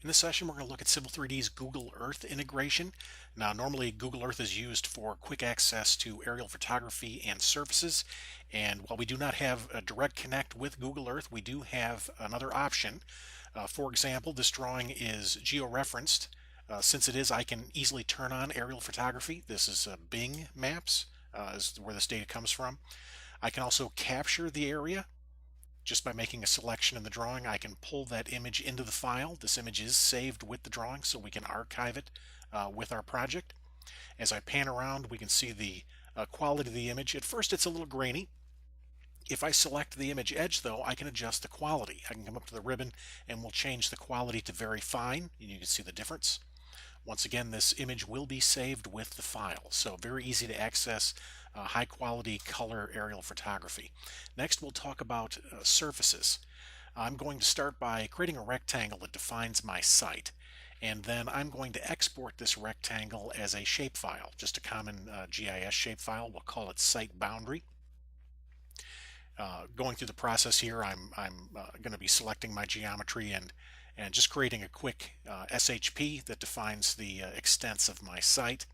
In this session, we're going to look at Civil 3D's Google Earth integration. Now, normally Google Earth is used for quick access to aerial photography and surfaces. And while we do not have a direct connect with Google Earth, we do have another option. For example, this drawing is georeferenced. Since it is, I can easily turn on aerial photography. This is Bing Maps, is where this data comes from. I can also capture the area. Just by making a selection in the drawing, I can pull that image into the file. This image is saved with the drawing, so we can archive it with our project. As I pan around, we can see the quality of the image. At first, it's a little grainy. If I select the image edge, though, I can adjust the quality. I can come up to the ribbon and we'll change the quality to very fine, and you can see the difference. Once again, this image will be saved with the file, so very easy to access high quality color aerial photography. Next, we'll talk about surfaces. I'm going to start by creating a rectangle that defines my site, and then I'm going to export this rectangle as a shapefile, just a common GIS shapefile. We'll call it site boundary. Going through the process here, I'm going to be selecting my geometry and just creating a quick SHP that defines the extents of my site.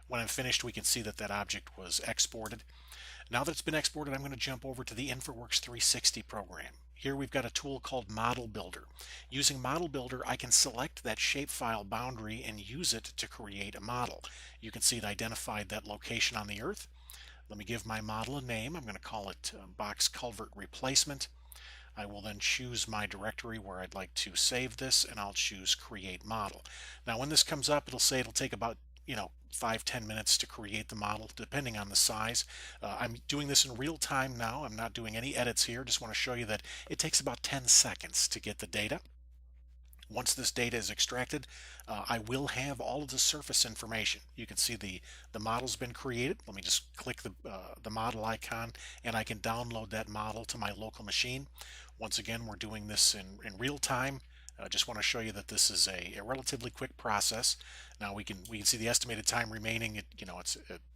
When I'm finished, we can see that that object was exported. Now that it's been exported, I'm going to jump over to the InfraWorks 360 program. Here we've got a tool called Model Builder. Using Model Builder, I can select that shapefile boundary and use it to create a model. You can see it identified that location on the Earth. Let me give my model a name. I'm going to call it Box Culvert Replacement. I will then choose my directory where I'd like to save this, and I'll choose Create Model. Now when this comes up, it'll say it'll take about 5-10 minutes to create the model, depending on the size. I'm doing this in real time now. I'm not doing any edits here. Just want to show you that it takes about 10 seconds to get the data. Once this data is extracted, I will have all of the surface information. You can see the model's been created. Let me just click the model icon, and I can download that model to my local machine. Once again, we're doing this in real time. Just want to show you that this is a relatively quick process. Now we can see the estimated time remaining. It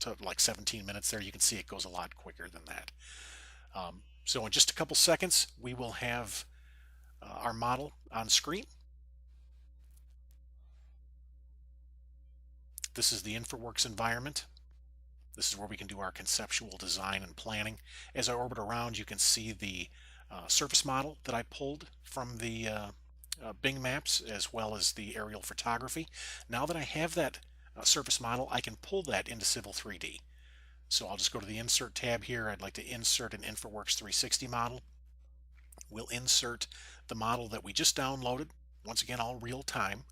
took like 17 minutes there. You can see it goes a lot quicker than that. So in just a couple seconds, we will have our model on screen. This is the InfraWorks environment. This is where we can do our conceptual design and planning. As I orbit around, you can see the surface model that I pulled from the Bing Maps, as well as the aerial photography. Now that I have that surface model, I can pull that into Civil 3D. So I'll just go to the Insert tab here. I'd like to insert an InfraWorks 360 model. We'll insert the model that we just downloaded. Once again, all real time.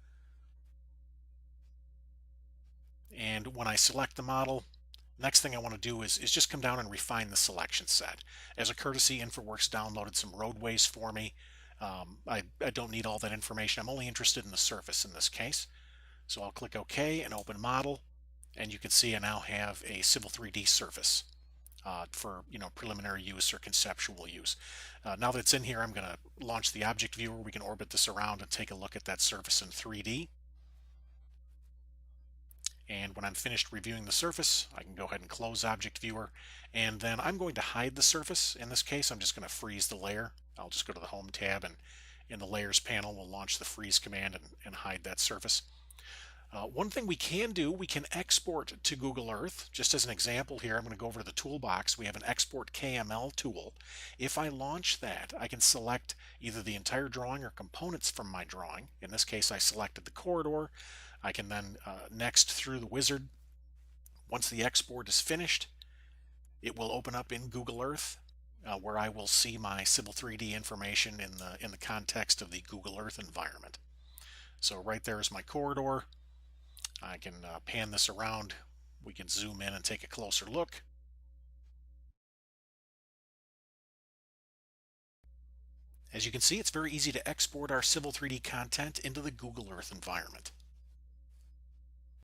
And when I select the model, next thing I want to do is just come down and refine the selection set. As a courtesy, InfraWorks downloaded some roadways for me. I don't need all that information. I'm only interested in the surface in this case. So I'll click OK and open model, and you can see I now have a Civil 3D surface for preliminary use or conceptual use. Now that it's in here, I'm going to launch the object viewer. We can orbit this around and take a look at that surface in 3D. And when I'm finished reviewing the surface, I can go ahead and close Object Viewer. And then I'm going to hide the surface. In this case, I'm just going to freeze the layer. I'll just go to the Home tab, and in the Layers panel, we'll launch the Freeze command and hide that surface. One thing we can do, we can export to Google Earth. Just as an example here, I'm going to go over to the toolbox. We have an Export KML tool. If I launch that, I can select either the entire drawing or components from my drawing. In this case, I selected the corridor. I can then next through the wizard. Once the export is finished, it will open up in Google Earth, where I will see my Civil 3D information in the context of the Google Earth environment. So right there is my corridor. I can pan this around. We can zoom in and take a closer look. As you can see, it's very easy to export our Civil 3D content into the Google Earth environment.